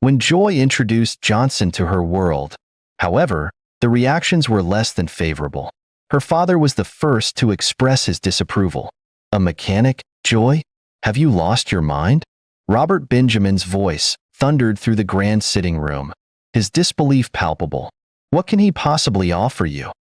when Joy introduced Johnson to her world. However, the reactions were less than favorable. Her father was the first to express his disapproval. "A mechanic, Joy? Have you lost your mind?" Robert Benjamin's voice thundered through the grand sitting room, his disbelief palpable. "What can he possibly offer you?"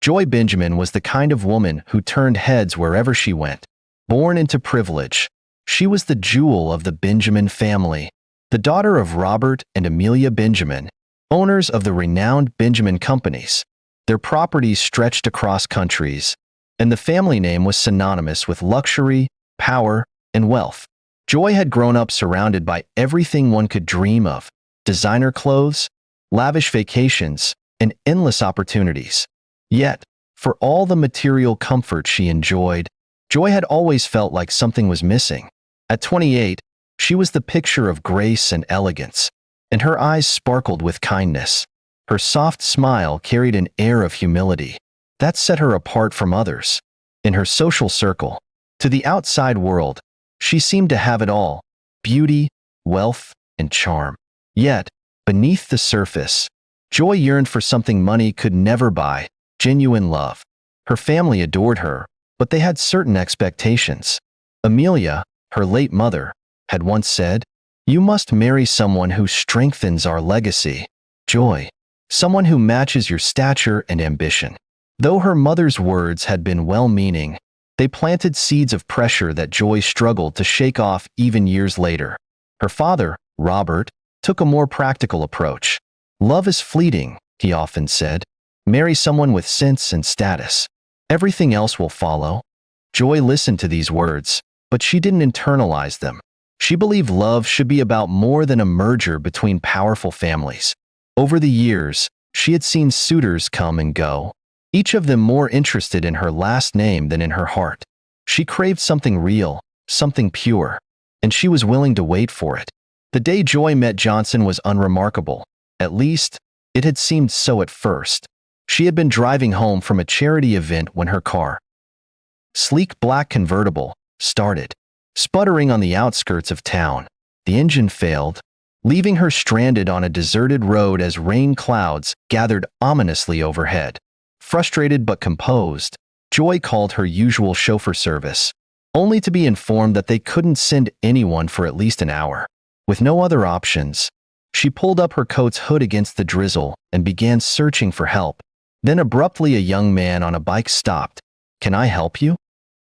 Joy Benjamin was the kind of woman who turned heads wherever she went. Born into privilege, she was the jewel of the Benjamin family, the daughter of Robert and Amelia Benjamin, owners of the renowned Benjamin Companies. Their properties stretched across countries, and the family name was synonymous with luxury, power, and wealth. Joy had grown up surrounded by everything one could dream of: designer clothes, lavish vacations, and endless opportunities. Yet, for all the material comfort she enjoyed, Joy had always felt like something was missing. At 28, she was the picture of grace and elegance, and her eyes sparkled with kindness. Her soft smile carried an air of humility that set her apart from others. In her social circle, to the outside world, she seemed to have it all: beauty, wealth, and charm. Yet, beneath the surface, Joy yearned for something money could never buy: genuine love. Her family adored her, but they had certain expectations. Amelia, her late mother, had once said, "You must marry someone who strengthens our legacy, Joy, someone who matches your stature and ambition." Though her mother's words had been well-meaning, they planted seeds of pressure that Joy struggled to shake off even years later. Her father, Robert, took a more practical approach. "Love is fleeting," he often said. "Marry someone with sense and status. Everything else will follow." Joy listened to these words, but she didn't internalize them. She believed love should be about more than a merger between powerful families. Over the years, she had seen suitors come and go, each of them more interested in her last name than in her heart. She craved something real, something pure, and she was willing to wait for it. The day Joy met Johnson was unremarkable. At least, it had seemed so at first. She had been driving home from a charity event when her car, sleek black convertible, started sputtering on the outskirts of town. The engine failed, leaving her stranded on a deserted road as rain clouds gathered ominously overhead. Frustrated but composed, Joy called her usual chauffeur service, only to be informed that they couldn't send anyone for at least an hour. With no other options, she pulled up her coat's hood against the drizzle and began searching for help. Then abruptly a young man on a bike stopped. "Can I help you?"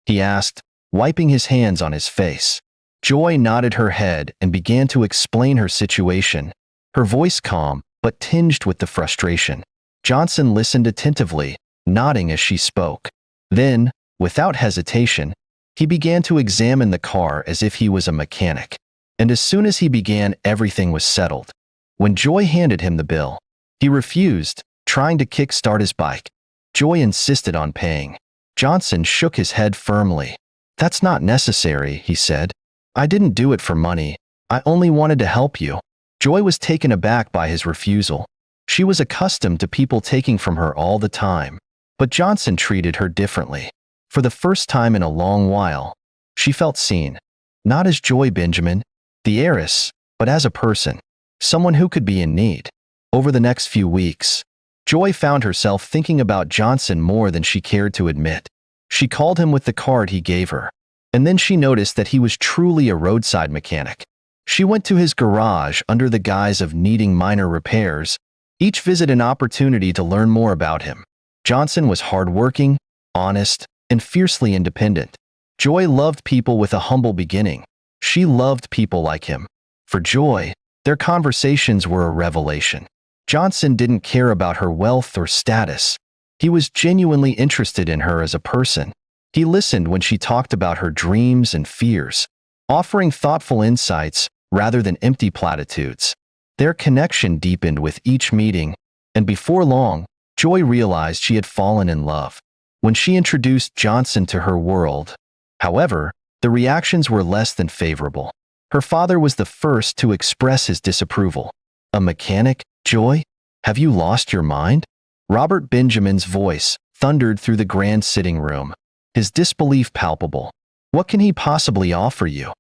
he asked, wiping his hands on his face. Joy nodded her head and began to explain her situation, her voice calm but tinged with the frustration. Johnson listened attentively, nodding as she spoke. Then, without hesitation, he began to examine the car as if he was a mechanic. And as soon as he began, everything was settled. When Joy handed him the bill, he refused, trying to kick-start his bike. Joy insisted on paying. Johnson shook his head firmly. "That's not necessary," he said. "I didn't do it for money. I only wanted to help you." Joy was taken aback by his refusal. She was accustomed to people taking from her all the time, but Johnson treated her differently. For the first time in a long while, she felt seen, not as Joy Benjamin, the heiress, but as a person, someone who could be in need. Over the next few weeks, Joy found herself thinking about Johnson more than she cared to admit. She called him with the card he gave her, and then she noticed that he was truly a roadside mechanic. She went to his garage under the guise of needing minor repairs, each visit an opportunity to learn more about him. Johnson was hardworking, honest, and fiercely independent. Joy loved people with a humble beginning. She loved people like him. For Joy, their conversations were a revelation. Johnson didn't care about her wealth or status. He was genuinely interested in her as a person. He listened when she talked about her dreams and fears, offering thoughtful insights rather than empty platitudes. Their connection deepened with each meeting, and before long, Joy realized she had fallen in love. When she introduced Johnson to her world, however, the reactions were less than favorable. Her father was the first to express his disapproval. "A mechanic, Joy? Have you lost your mind?" Robert Benjamin's voice thundered through the grand sitting room, his disbelief palpable. "What can he possibly offer you?"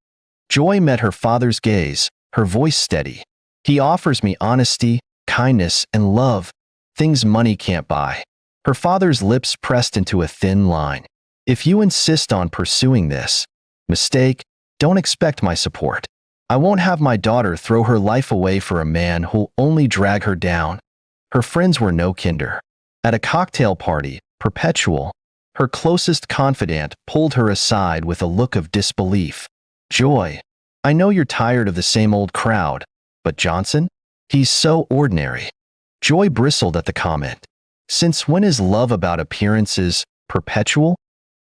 Joy met her father's gaze, her voice steady. He offers me honesty, kindness, and love, things money can't buy. Her father's lips pressed into a thin line. If you insist on pursuing this mistake, don't expect my support. I won't have my daughter throw her life away for a man who'll only drag her down. Her friends were no kinder. At a cocktail party, Perpetual, her closest confidant, pulled her aside with a look of disbelief. Joy, I know you're tired of the same old crowd, but Johnson? He's so ordinary. Joy bristled at the comment. Since when is love about appearances, Perpetual?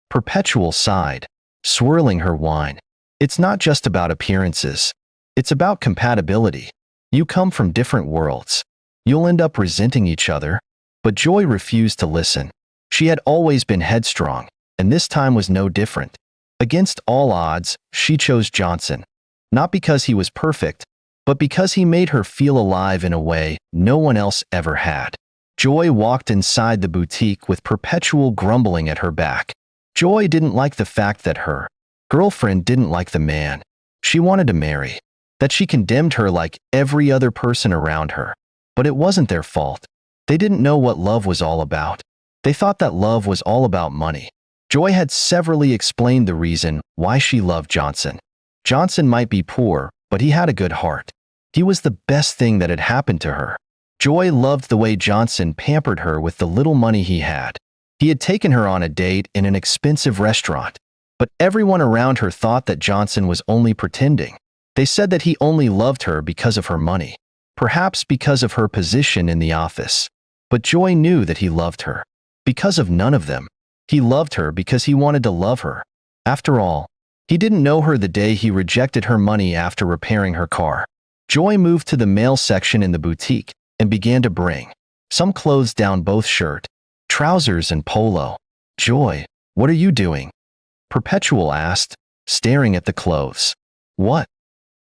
Perpetual sighed, swirling her wine. It's not just about appearances. It's about compatibility. You come from different worlds. You'll end up resenting each other. But Joy refused to listen. She had always been headstrong, and this time was no different. Against all odds, she chose Johnson. Not because he was perfect, but because he made her feel alive in a way no one else ever had. Joy walked inside the boutique with Perpetual grumbling at her back. Joy didn't like the fact that her girlfriend didn't like the man she wanted to marry, that she condemned her like every other person around her. But it wasn't their fault. They didn't know what love was all about. They thought that love was all about money. Joy had severally explained the reason why she loved Johnson. Johnson might be poor, but he had a good heart. He was the best thing that had happened to her. Joy loved the way Johnson pampered her with the little money he had. He had taken her on a date in an expensive restaurant. But everyone around her thought that Johnson was only pretending. They said that he only loved her because of her money, perhaps because of her position in the office. But Joy knew that he loved her. Because of none of them. He loved her because he wanted to love her. After all, he didn't know her the day he rejected her money after repairing her car. Joy moved to the male section in the boutique and began to bring some clothes down both shirt, trousers, and polo. Joy, what are you doing? Perpetual asked, staring at the clothes. What?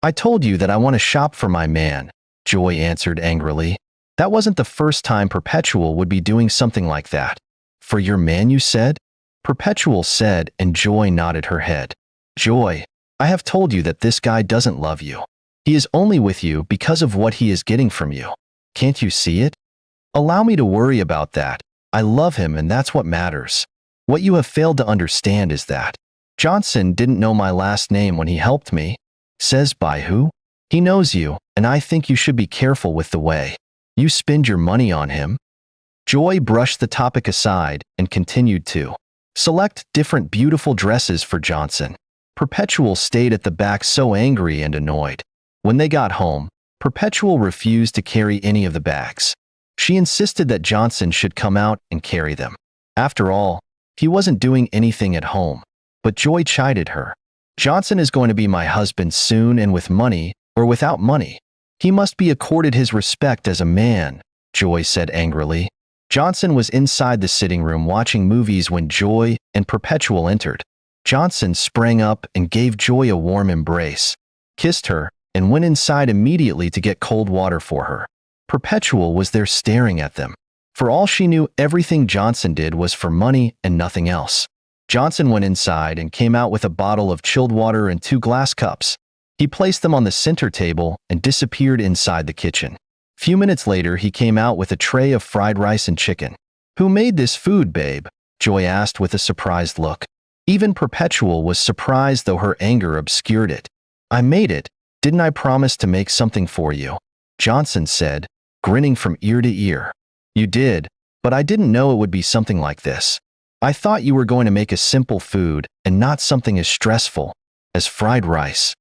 I told you that I want to shop for my man, Joy answered angrily. That wasn't the first time Perpetual would be doing something like that. For your man, you said? Perpetual said, and Joy nodded her head. Joy, I have told you that this guy doesn't love you. He is only with you because of what he is getting from you. Can't you see it? Allow me to worry about that. I love him, and that's what matters. What you have failed to understand is that Johnson didn't know my last name when he helped me. Says by who? He knows you, and I think you should be careful with the way you spend your money on him. Joy brushed the topic aside and continued to select different beautiful dresses for Johnson. Perpetual stayed at the back so angry and annoyed. When they got home, Perpetual refused to carry any of the bags. She insisted that Johnson should come out and carry them. After all, he wasn't doing anything at home. But Joy chided her. Johnson is going to be my husband soon, and with money or without money, he must be accorded his respect as a man, Joy said angrily. Johnson was inside the sitting room watching movies when Joy and Perpetual entered. Johnson sprang up and gave Joy a warm embrace, kissed her, and went inside immediately to get cold water for her. Perpetual was there staring at them. For all she knew, everything Johnson did was for money and nothing else. Johnson went inside and came out with a bottle of chilled water and 2 glass cups. He placed them on the center table and disappeared inside the kitchen. Few minutes later, he came out with a tray of fried rice and chicken. Who made this food, babe? Joy asked with a surprised look. Even Perpetual was surprised, though her anger obscured it. I made it. Didn't I promise to make something for you? Johnson said, grinning from ear to ear. You did, but I didn't know it would be something like this. I thought you were going to make a simple food and not something as stressful as fried rice.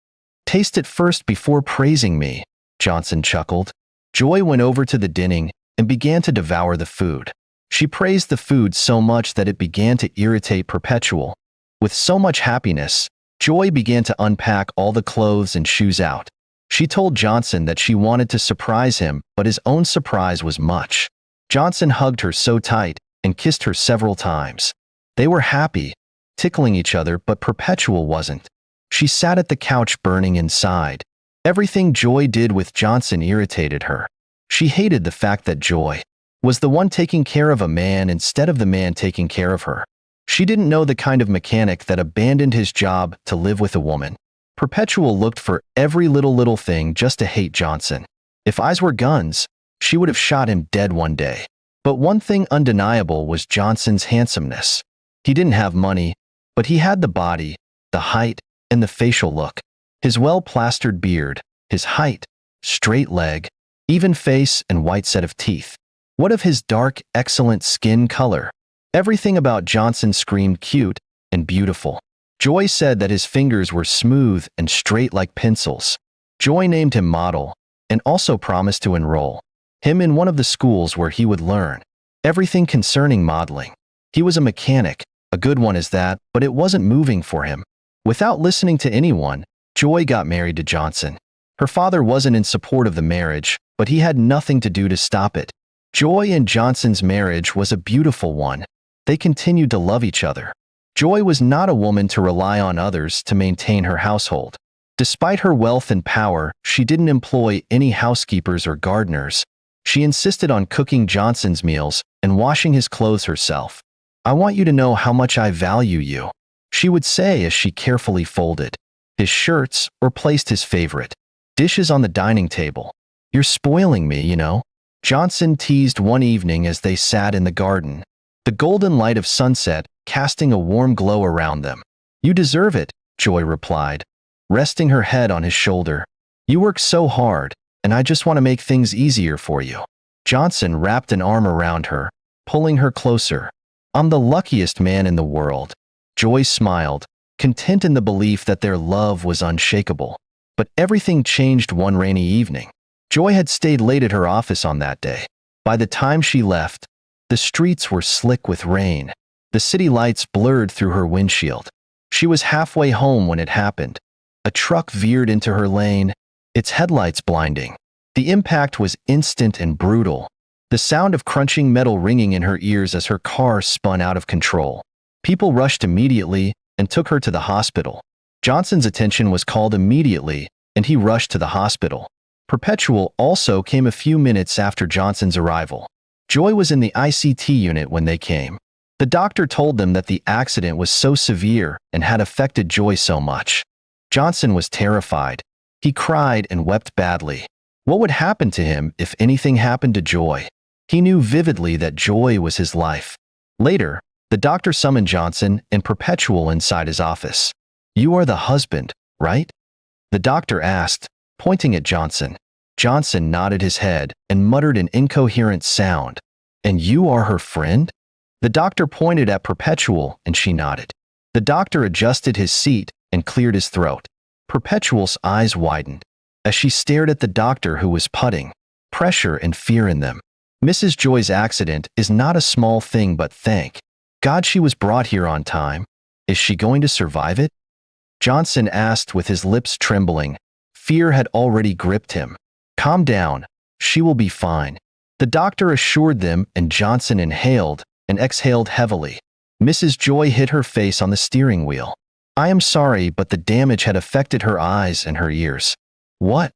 Taste it first before praising me, Johnson chuckled. Joy went over to the dining and began to devour the food. She praised the food so much that it began to irritate Perpetual. With so much happiness, Joy began to unpack all the clothes and shoes out. She told Johnson that she wanted to surprise him, but his own surprise was much. Johnson hugged her so tight and kissed her several times. They were happy, tickling each other, but Perpetual wasn't. She sat at the couch burning inside. Everything Joy did with Johnson irritated her. She hated the fact that Joy was the one taking care of a man instead of the man taking care of her. She didn't know the kind of mechanic that abandoned his job to live with a woman. Perpetual looked for every little thing just to hate Johnson. If eyes were guns, she would have shot him dead one day. But one thing undeniable was Johnson's handsomeness. He didn't have money, but he had the body, the height, and the facial look. His well-plastered beard, his height, straight leg, even face and white set of teeth. What of his dark, excellent skin color? Everything about Johnson screamed cute and beautiful. Joy said that his fingers were smooth and straight like pencils. Joy named him Model and also promised to enroll him in one of the schools where he would learn everything concerning modeling. He was a mechanic, a good one as that, but it wasn't moving for him. Without listening to anyone, Joy got married to Johnson. Her father wasn't in support of the marriage, but he had nothing to do to stop it. Joy and Johnson's marriage was a beautiful one. They continued to love each other. Joy was not a woman to rely on others to maintain her household. Despite her wealth and power, she didn't employ any housekeepers or gardeners. She insisted on cooking Johnson's meals and washing his clothes herself. "I want you to know how much I value you," she would say as she carefully folded his shirts or placed his favorite dishes on the dining table. "You're spoiling me, you know," Johnson teased one evening as they sat in the garden, the golden light of sunset casting a warm glow around them. "You deserve it," Joy replied, resting her head on his shoulder. "You work so hard, and I just want to make things easier for you." Johnson wrapped an arm around her, pulling her closer. "I'm the luckiest man in the world." Joy smiled, content in the belief that their love was unshakable. But everything changed one rainy evening. Joy had stayed late at her office on that day. By the time she left, the streets were slick with rain. The city lights blurred through her windshield. She was halfway home when it happened. A truck veered into her lane, its headlights blinding. The impact was instant and brutal, the sound of crunching metal ringing in her ears as her car spun out of control. People rushed immediately and took her to the hospital. Johnson's attention was called immediately, and he rushed to the hospital. Perpetual also came a few minutes after Johnson's arrival. Joy was in the ICT unit when they came. The doctor told them that the accident was so severe and had affected Joy so much. Johnson was terrified. He cried and wept badly. What would happen to him if anything happened to Joy? He knew vividly that Joy was his life. Later, the doctor summoned Johnson and Perpetual inside his office. "You are the husband, right?" the doctor asked, pointing at Johnson. Johnson nodded his head and muttered an incoherent sound. "And you are her friend?" The doctor pointed at Perpetual and she nodded. The doctor adjusted his seat and cleared his throat. Perpetual's eyes widened as she stared at the doctor, who was putting pressure and fear in them. "Mrs. Joy's accident is not a small thing, but thank God she was brought here on time. Is she going to survive it?" Johnson asked with his lips trembling. Fear had already gripped him. "Calm down. She will be fine," the doctor assured them, and Johnson inhaled and exhaled heavily. Mrs. Joy hit her face on the steering wheel. "I am sorry, but the damage had affected her eyes and her ears." "What?"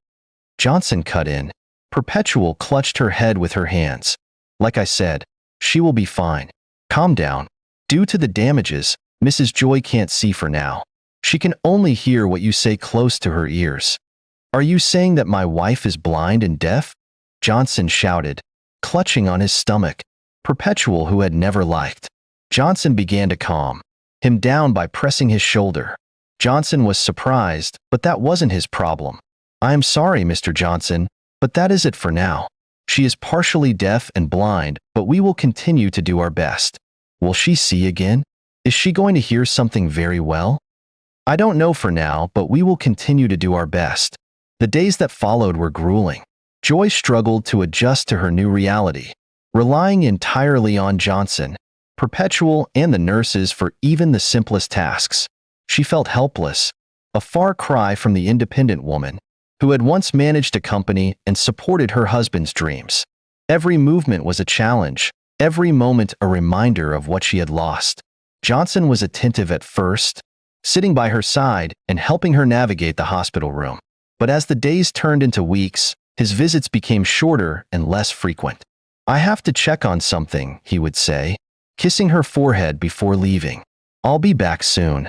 Johnson cut in. Perpetual clutched her head with her hands. "Like I said, she will be fine. Calm down. Due to the damages, Mrs. Joy can't see for now. She can only hear what you say close to her ears." "Are you saying that my wife is blind and deaf?" Johnson shouted, clutching on his stomach. Perpetual, who had never liked Johnson, began to calm him down by pressing his shoulder. Johnson was surprised, but that wasn't his problem. "I am sorry, Mr. Johnson, but that is it for now. She is partially deaf and blind, but we will continue to do our best." "Will she see again? Is she going to hear something very well?" "I don't know for now, but we will continue to do our best." The days that followed were grueling. Joy struggled to adjust to her new reality, relying entirely on Johnson, Perpetual, and the nurses for even the simplest tasks. She felt helpless, a far cry from the independent woman who had once managed a company and supported her husband's dreams. Every movement was a challenge, every moment a reminder of what she had lost. Johnson was attentive at first, sitting by her side and helping her navigate the hospital room. But as the days turned into weeks, his visits became shorter and less frequent. "I have to check on something," he would say, kissing her forehead before leaving. "I'll be back soon."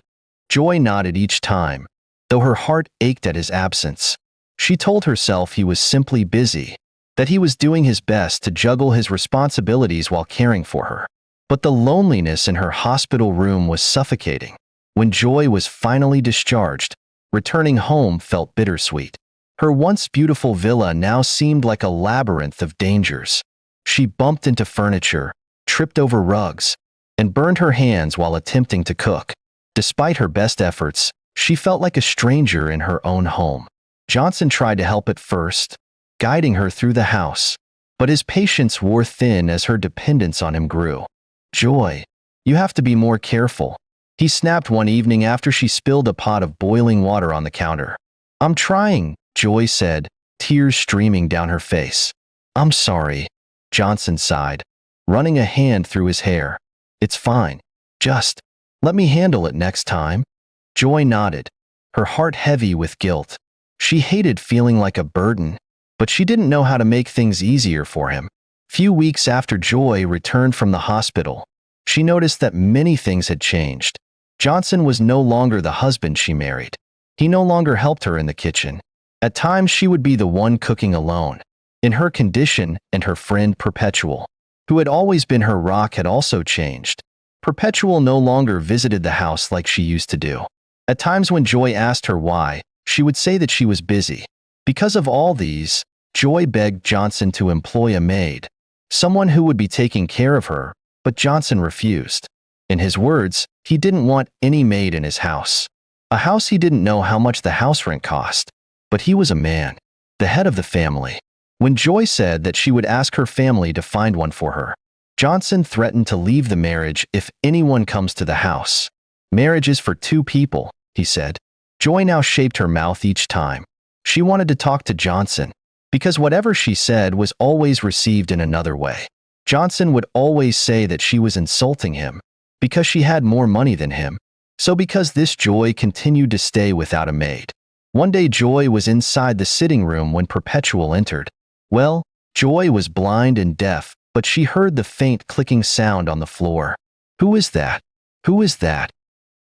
Joy nodded each time, though her heart ached at his absence. She told herself he was simply busy, that he was doing his best to juggle his responsibilities while caring for her. But the loneliness in her hospital room was suffocating. When Joy was finally discharged, returning home felt bittersweet. Her once beautiful villa now seemed like a labyrinth of dangers. She bumped into furniture, tripped over rugs, and burned her hands while attempting to cook. Despite her best efforts, she felt like a stranger in her own home. Johnson tried to help at first, guiding her through the house, but his patience wore thin as her dependence on him grew. "Joy, you have to be more careful," he snapped one evening after she spilled a pot of boiling water on the counter. "I'm trying," Joy said, tears streaming down her face. "I'm sorry," Johnson sighed, running a hand through his hair. "It's fine. Just let me handle it next time." Joy nodded, her heart heavy with guilt. She hated feeling like a burden, but she didn't know how to make things easier for him. Few weeks after Joy returned from the hospital, she noticed that many things had changed. Johnson was no longer the husband she married. He no longer helped her in the kitchen. At times she would be the one cooking alone. In her condition, and her friend Perpetual, who had always been her rock, had also changed. Perpetual no longer visited the house like she used to do. At times when Joy asked her why, she would say that she was busy. Because of all these, Joy begged Johnson to employ a maid, someone who would be taking care of her, but Johnson refused. In his words, he didn't want any maid in his house. A house he didn't know how much the house rent cost. But he was a man, the head of the family. When Joy said that she would ask her family to find one for her, Johnson threatened to leave the marriage if anyone comes to the house. "Marriage is for two people," he said. Joy now shaped her mouth each time. She wanted to talk to Johnson, because whatever she said was always received in another way. Johnson would always say that she was insulting him, because she had more money than him. So because this, Joy continued to stay without a maid. One day Joy was inside the sitting room when Perpetual entered. Well, Joy was blind and deaf, but she heard the faint clicking sound on the floor. "Who is that? Who is that?"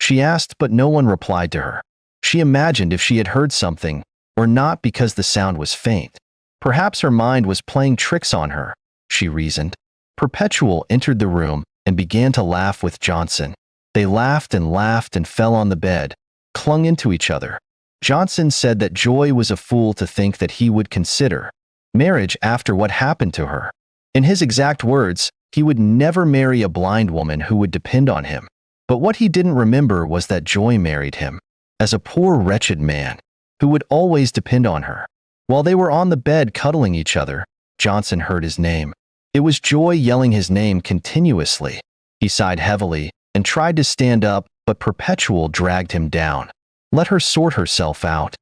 she asked, but no one replied to her. She imagined if she had heard something, or not, because the sound was faint. Perhaps her mind was playing tricks on her, she reasoned. Perpetual entered the room and began to laugh with Johnson. They laughed and fell on the bed, clung into each other. Johnson said that Joy was a fool to think that he would consider marriage after what happened to her. In his exact words, he would never marry a blind woman who would depend on him. But what he didn't remember was that Joy married him as a poor, wretched man who would always depend on her. While they were on the bed cuddling each other, Johnson heard his name. It was Joy yelling his name continuously. He sighed heavily and tried to stand up, but Perpetual dragged him down. "Let her sort herself out,"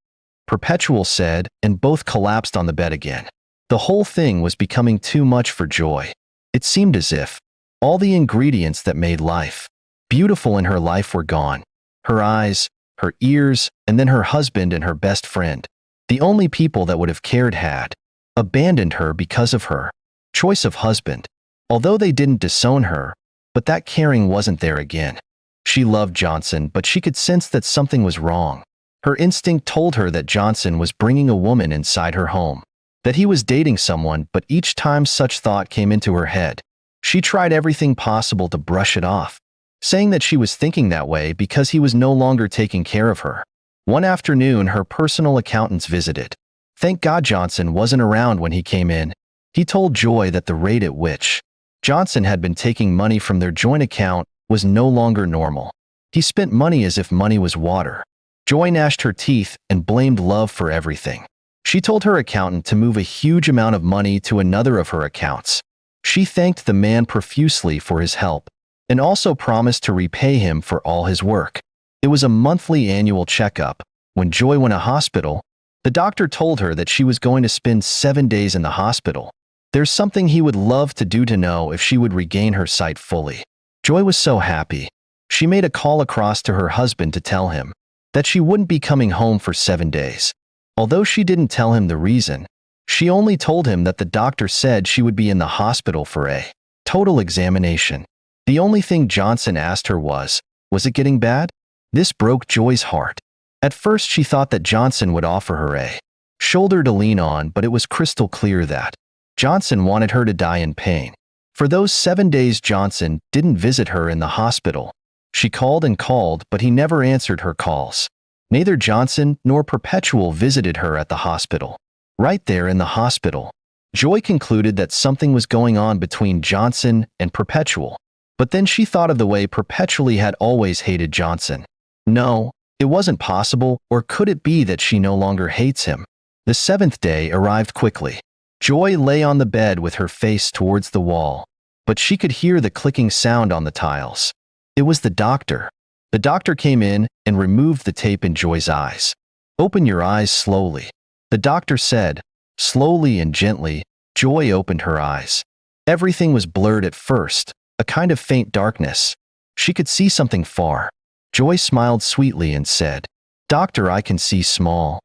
Perpetual said, and both collapsed on the bed again. The whole thing was becoming too much for Joy. It seemed as if all the ingredients that made life beautiful in her life were gone. Her eyes, her ears, and then her husband and her best friend. The only people that would have cared had abandoned her because of her choice of husband. Although they didn't disown her, but that caring wasn't there again. She loved Johnson, but she could sense that something was wrong. Her instinct told her that Johnson was bringing a woman inside her home, that he was dating someone, but each time such thought came into her head, she tried everything possible to brush it off, saying that she was thinking that way because he was no longer taking care of her. One afternoon, her personal accountants visited. Thank God Johnson wasn't around when he came in. He told Joy that the rate at which Johnson had been taking money from their joint account was no longer normal. He spent money as if money was water. Joy gnashed her teeth and blamed love for everything. She told her accountant to move a huge amount of money to another of her accounts. She thanked the man profusely for his help and also promised to repay him for all his work. It was a monthly annual checkup. When Joy went to hospital, the doctor told her that she was going to spend 7 days in the hospital. There's something he would love to do to know if she would regain her sight fully. Joy was so happy. She made a call across to her husband to tell him that she wouldn't be coming home for 7 days. Although she didn't tell him the reason, she only told him that the doctor said she would be in the hospital for a total examination. The only thing Johnson asked her was it getting bad? This broke Joy's heart. At first she thought that Johnson would offer her a shoulder to lean on, but it was crystal clear that Johnson wanted her to die in pain. For those 7 days, Johnson didn't visit her in the hospital. She called and called, but he never answered her calls. Neither Johnson nor Perpetual visited her at the hospital. Right there in the hospital, Joy concluded that something was going on between Johnson and Perpetual. But then she thought of the way Perpetually had always hated Johnson. No, it wasn't possible, or could it be that she no longer hates him? The 7th day arrived quickly. Joy lay on the bed with her face towards the wall, but she could hear the clicking sound on the tiles. It was the doctor. The doctor came in and removed the tape in Joy's eyes. "Open your eyes slowly," the doctor said. Slowly and gently, Joy opened her eyes. Everything was blurred at first, a kind of faint darkness. She could see something far. Joy smiled sweetly and said, "Doctor, I can see small.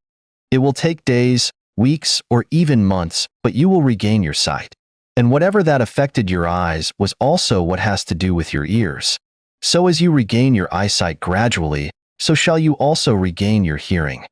It will take days, weeks, or even months, but you will regain your sight. And whatever that affected your eyes was also what has to do with your ears. So as you regain your eyesight gradually, so shall you also regain your hearing,"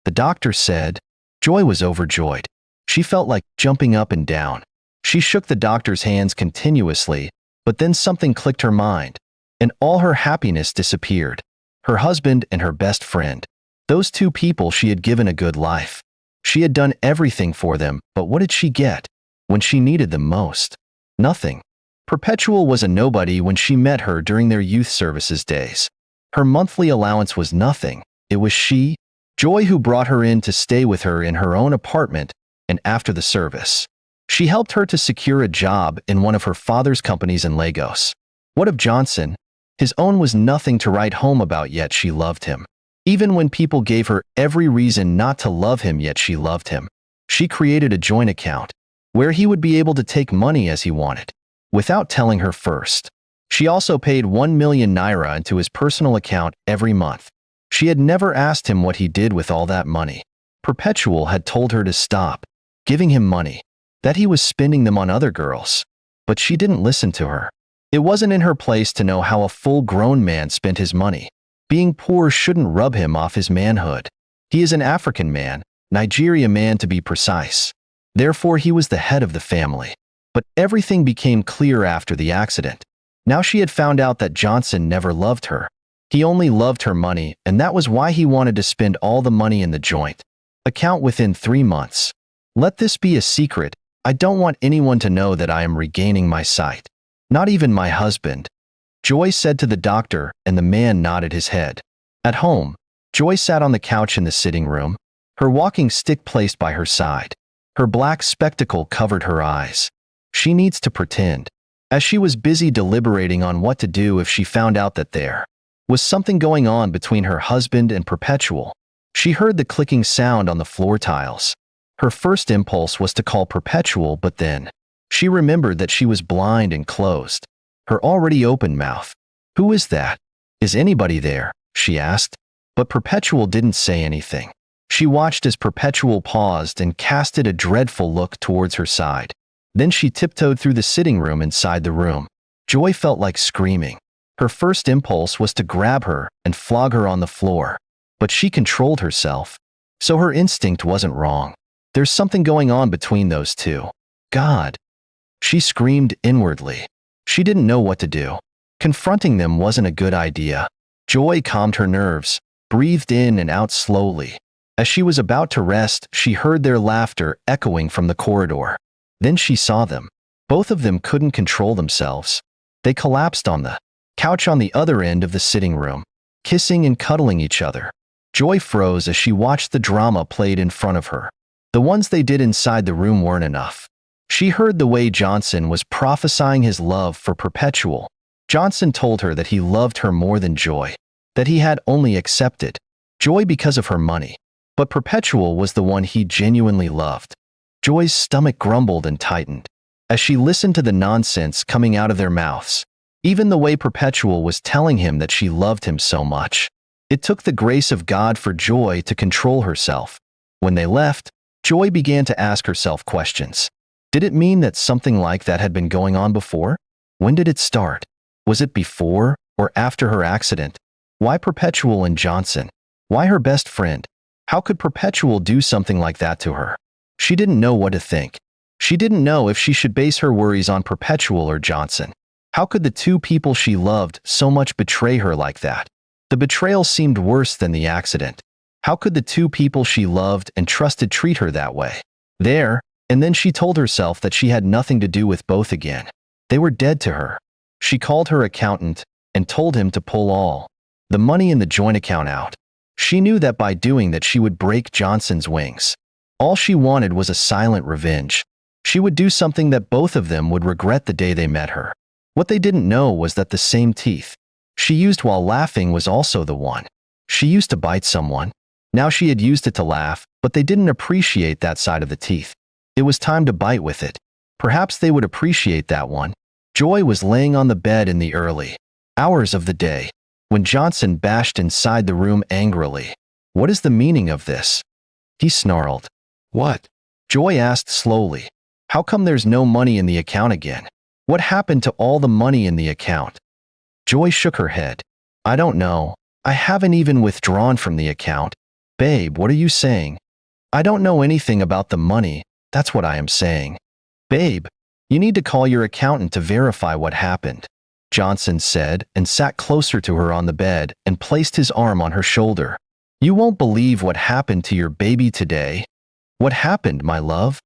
the doctor said. Joy was overjoyed. She felt like jumping up and down. She shook the doctor's hands continuously, but then something clicked her mind, and all her happiness disappeared. Her husband and her best friend. Those two people she had given a good life. She had done everything for them, but what did she get when she needed them most? Nothing. Perpetual was a nobody when she met her during their youth services days. Her monthly allowance was nothing. It was she, Joy, who brought her in to stay with her in her own apartment, and after the service, she helped her to secure a job in one of her father's companies in Lagos. What of Johnson? His own was nothing to write home about, yet she loved him. Even when people gave her every reason not to love him, yet she loved him. She created a joint account where he would be able to take money as he wanted, without telling her first. She also paid 1 million naira into his personal account every month. She had never asked him what he did with all that money. Perpetual had told her to stop giving him money, that he was spending them on other girls. But she didn't listen to her. It wasn't in her place to know how a full-grown man spent his money. Being poor shouldn't rub him off his manhood. He is an African man, Nigeria man to be precise. Therefore, he was the head of the family. But everything became clear after the accident. Now she had found out that Johnson never loved her. He only loved her money, and that was why he wanted to spend all the money in the joint account within 3 months. Let this be a secret. I don't want anyone to know that I am regaining my sight. Not even my husband," Joy said to the doctor, and the man nodded his head. At home, Joy sat on the couch in the sitting room, her walking stick placed by her side. Her black spectacle covered her eyes. She needs to pretend. As she was busy deliberating on what to do if she found out that there was something going on between her husband and Perpetual, she heard the clicking sound on the floor tiles. Her first impulse was to call Perpetual, but then she remembered that she was blind and closed her already open mouth. "Who is that? Is anybody there?" she asked. But Perpetual didn't say anything. She watched as Perpetual paused and casted a dreadful look towards her side. Then she tiptoed through the sitting room inside the room. Joy felt like screaming. Her first impulse was to grab her and flog her on the floor. But she controlled herself. So her instinct wasn't wrong. There's something going on between those two. God! She screamed inwardly. She didn't know what to do. Confronting them wasn't a good idea. Joy calmed her nerves, breathed in and out slowly. As she was about to rest, she heard their laughter echoing from the corridor. Then she saw them. Both of them couldn't control themselves. They collapsed on the couch on the other end of the sitting room, kissing and cuddling each other. Joy froze as she watched the drama played in front of her. The ones they did inside the room weren't enough. She heard the way Johnson was prophesying his love for Perpetual. Johnson told her that he loved her more than Joy, that he had only accepted Joy because of her money. But Perpetual was the one he genuinely loved. Joy's stomach grumbled and tightened as she listened to the nonsense coming out of their mouths. Even the way Perpetual was telling him that she loved him so much. It took the grace of God for Joy to control herself. When they left, Joy began to ask herself questions. Did it mean that something like that had been going on before? When did it start? Was it before or after her accident? Why Perpetual and Johnson? Why her best friend? How could Perpetual do something like that to her? She didn't know what to think. She didn't know if she should base her worries on Perpetual or Johnson. How could the two people she loved so much betray her like that? The betrayal seemed worse than the accident. How could the two people she loved and trusted treat her that way? And then she told herself that she had nothing to do with both again. They were dead to her. She called her accountant and told him to pull all the money in the joint account out. She knew that by doing that she would break Johnson's wings. All she wanted was a silent revenge. She would do something that both of them would regret the day they met her. What they didn't know was that the same teeth she used while laughing was also the one she used to bite someone. Now she had used it to laugh, but they didn't appreciate that side of the teeth. It was time to bite with it. Perhaps they would appreciate that one. Joy was laying on the bed in the early hours of the day when Johnson bashed inside the room angrily. "What is the meaning of this?" he snarled. "What?" Joy asked slowly. "How come there's no money in the account again? What happened to all the money in the account?" Joy shook her head. "I don't know. I haven't even withdrawn from the account." "Babe, what are you saying?" "I don't know anything about the money. That's what I am saying." "Babe, you need to call your accountant to verify what happened," Johnson said and sat closer to her on the bed and placed his arm on her shoulder. "You won't believe what happened to your baby today." "What happened, my love?"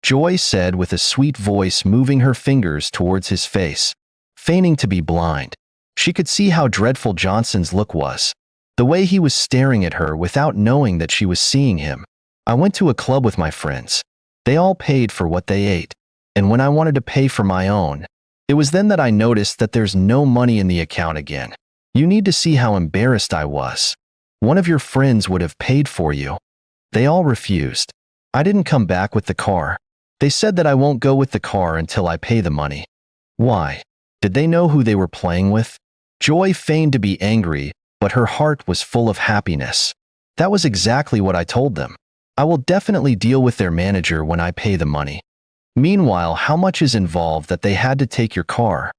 Joy said with a sweet voice, moving her fingers towards his face, feigning to be blind. She could see how dreadful Johnson's look was, the way he was staring at her without knowing that she was seeing him. "I went to a club with my friends. They all paid for what they ate, and when I wanted to pay for my own, it was then that I noticed that there's no money in the account again. You need to see how embarrassed I was. One of your friends would have paid for you. They all refused. I didn't come back with the car. They said that I won't go with the car until I pay the money." "Why? Did they know who they were playing with?" Joy feigned to be angry, but her heart was full of happiness. "That was exactly what I told them. I will definitely deal with their manager when I pay the money. Meanwhile, how much is involved that they had to take your car?"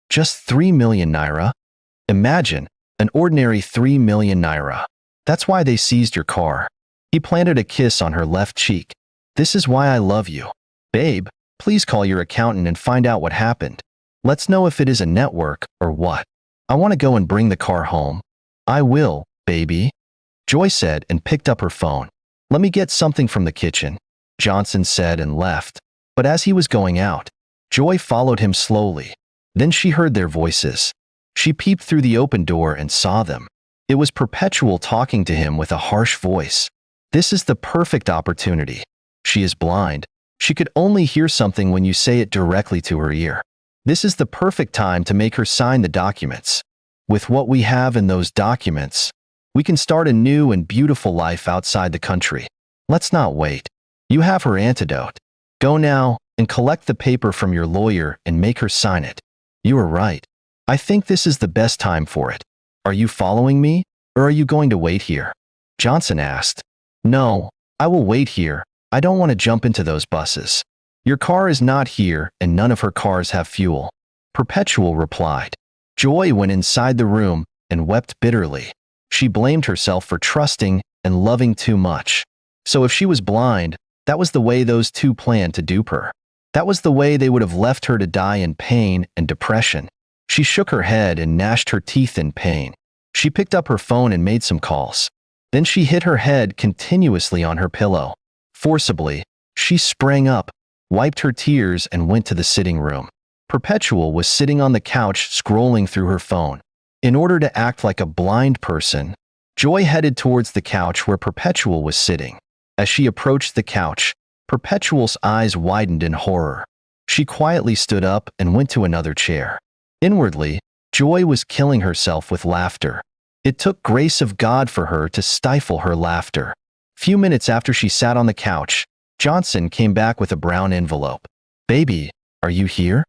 "Just 3 million naira. Imagine, an ordinary 3 million naira. That's why they seized your car." He planted a kiss on her left cheek. "This is why I love you. Babe, please call your accountant and find out what happened. Let's know if it is a network or what. I want to go and bring the car home." "I will, baby," Joy said and picked up her phone. "Let me get something from the kitchen," Johnson said and left. But as he was going out, Joy followed him slowly. Then she heard their voices. She peeped through the open door and saw them. It was Perpetual talking to him with a harsh voice. "This is the perfect opportunity. She is blind. She could only hear something when you say it directly to her ear. This is the perfect time to make her sign the documents. With what we have in those documents, we can start a new and beautiful life outside the country. Let's not wait. You have her antidote. Go now and collect the paper from your lawyer and make her sign it." "You are right. I think this is the best time for it. Are you following me, or are you going to wait here?" Johnson asked. "No, I will wait here. I don't want to jump into those buses. Your car is not here and none of her cars have fuel," Perpetual replied. Joy went inside the room and wept bitterly. She blamed herself for trusting and loving too much. So if she was blind, that was the way those two planned to dupe her. That was the way they would have left her to die in pain and depression. She shook her head and gnashed her teeth in pain. She picked up her phone and made some calls. Then she hit her head continuously on her pillow. Forcibly, she sprang up, wiped her tears and went to the sitting room. Perpetual was sitting on the couch scrolling through her phone. In order to act like a blind person, Joy headed towards the couch where Perpetual was sitting. As she approached the couch, Perpetual's eyes widened in horror. She quietly stood up and went to another chair. Inwardly, Joy was killing herself with laughter. It took grace of God for her to stifle her laughter. Few minutes after she sat on the couch, Johnson came back with a brown envelope. "Baby, are you here?"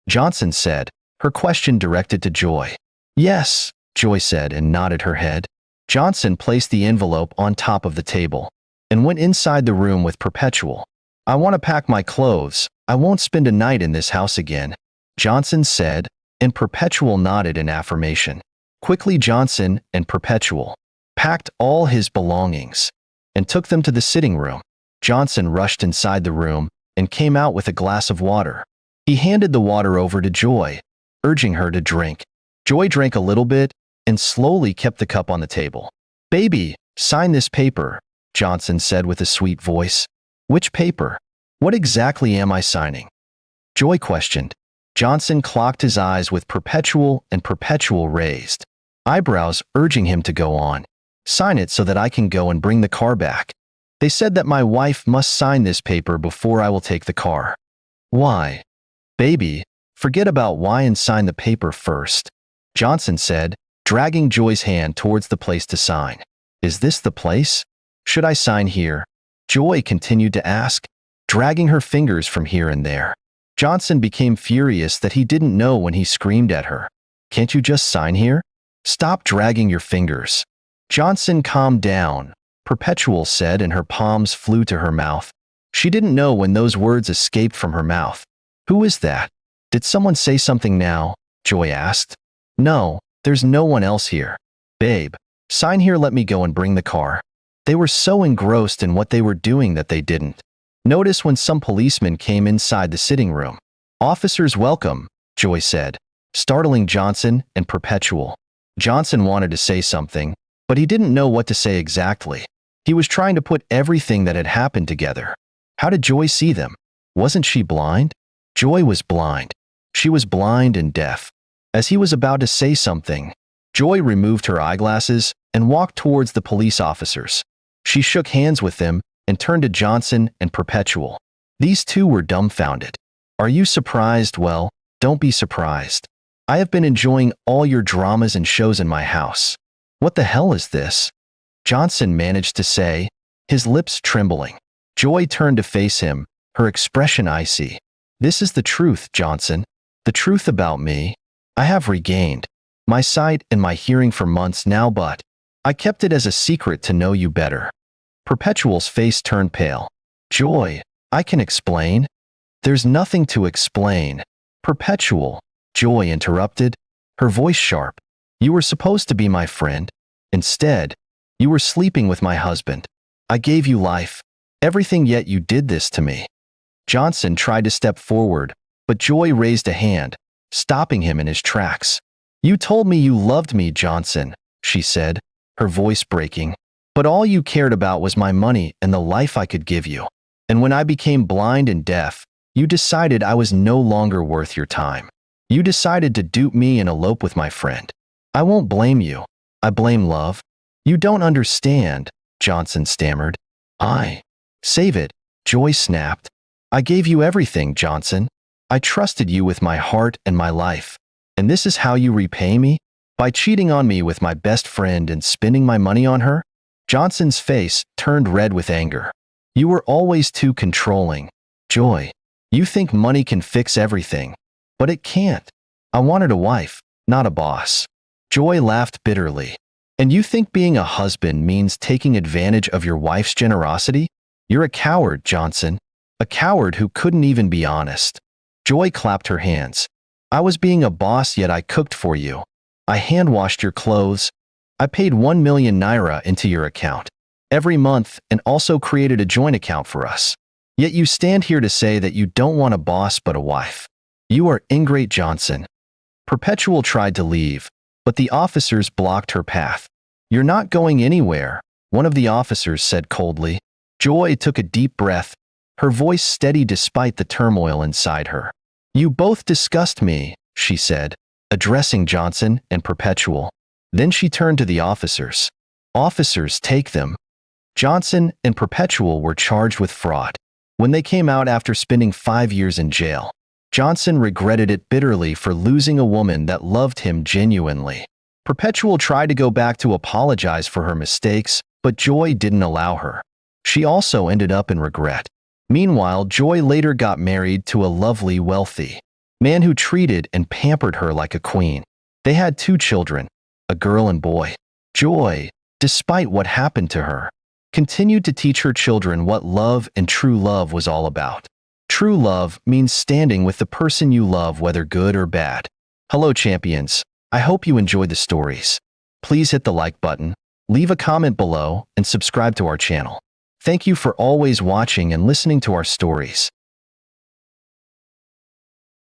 Johnson said, her question directed to Joy. "Yes," Joy said and nodded her head. Johnson placed the envelope on top of the table and went inside the room with Perpetual. "I want to pack my clothes. I won't spend a night in this house again," Johnson said, and Perpetual nodded in affirmation. Quickly Johnson and Perpetual packed all his belongings. and took them to the sitting room. Johnson rushed inside the room and came out with a glass of water. He handed the water over to Joy, urging her to drink. Joy drank a little bit and slowly kept the cup on the table. "Baby, sign this paper," Johnson said with a sweet voice. "Which paper? What exactly am I signing?" Joy questioned. Johnson clocked his eyes with Perpetual raised eyebrows, urging him to go on. "Sign it so that I can go and bring the car back. They said that my wife must sign this paper before I will take the car." "Why?" "Baby, forget about why and sign the paper first," Johnson said, dragging Joy's hand towards the place to sign. "Is this the place? Should I sign here?" Joy continued to ask, dragging her fingers from here and there. Johnson became furious that he didn't know when he screamed at her. "Can't you just sign here? Stop dragging your fingers." Johnson calmed down, Perpetual said, and her palms flew to her mouth. She didn't know when those words escaped from her mouth. "Who is that? Did someone say something now?" Joy asked. "No, there's no one else here." "Babe, sign here, let me go and bring the car." They were so engrossed in what they were doing that they didn't notice when some policemen came inside the sitting room. "Officers, welcome," Joy said, startling Johnson and Perpetual. Johnson wanted to say something, but he didn't know what to say exactly. He was trying to put everything that had happened together. How did Joy see them? Wasn't she blind? Joy was blind. She was blind and deaf. As he was about to say something, Joy removed her eyeglasses and walked towards the police officers. She shook hands with them and turned to Johnson and Perpetual. These two were dumbfounded. "Are you surprised? Well, don't be surprised. I have been enjoying all your dramas and shows in my house." "What the hell is this?" Johnson managed to say, his lips trembling. Joy turned to face him, her expression icy. "This is the truth, Johnson. The truth about me. I have regained my sight and my hearing for months now, but I kept it as a secret to know you better." Perpetual's face turned pale. "Joy, I can explain." "There's nothing to explain." "Perpetual," Joy interrupted, her voice sharp. "You were supposed to be my friend. Instead, you were sleeping with my husband. I gave you life, everything, yet you did this to me." Johnson tried to step forward, but Joy raised a hand, stopping him in his tracks. "You told me you loved me, Johnson," she said, her voice breaking. "But all you cared about was my money and the life I could give you. And when I became blind and deaf, you decided I was no longer worth your time. You decided to dupe me and elope with my friend. I won't blame you. I blame love." "You don't understand," Johnson stammered. Save it," Joy snapped. "I gave you everything, Johnson. I trusted you with my heart and my life. And this is how you repay me? By cheating on me with my best friend and spending my money on her?" Johnson's face turned red with anger. "You were always too controlling, Joy. You think money can fix everything, but it can't. I wanted a wife, not a boss." Joy laughed bitterly. "And you think being a husband means taking advantage of your wife's generosity? You're a coward, Johnson. A coward who couldn't even be honest." Joy clapped her hands. "I was being a boss, yet I cooked for you. I hand-washed your clothes. I paid 1 million naira into your account every month and also created a joint account for us. Yet you stand here to say that you don't want a boss but a wife. You are ingrate, Johnson." Perpetual tried to leave, but the officers blocked her path. "You're not going anywhere," one of the officers said coldly. Joy took a deep breath, her voice steady despite the turmoil inside her. "You both disgust me," she said, addressing Johnson and Perpetual. Then she turned to the officers. "Officers, take them." Johnson and Perpetual were charged with fraud. When they came out after spending 5 years in jail, Johnson regretted it bitterly for losing a woman that loved him genuinely. Perpetual tried to go back to apologize for her mistakes, but Joy didn't allow her. She also ended up in regret. Meanwhile, Joy later got married to a lovely, wealthy man who treated and pampered her like a queen. They had 2 children, a girl and boy. Joy, despite what happened to her, continued to teach her children what love and true love was all about. True love means standing with the person you love, whether good or bad. Hello, champions. I hope you enjoyed the stories. Please hit the like button, leave a comment below, and subscribe to our channel. Thank you for always watching and listening to our stories.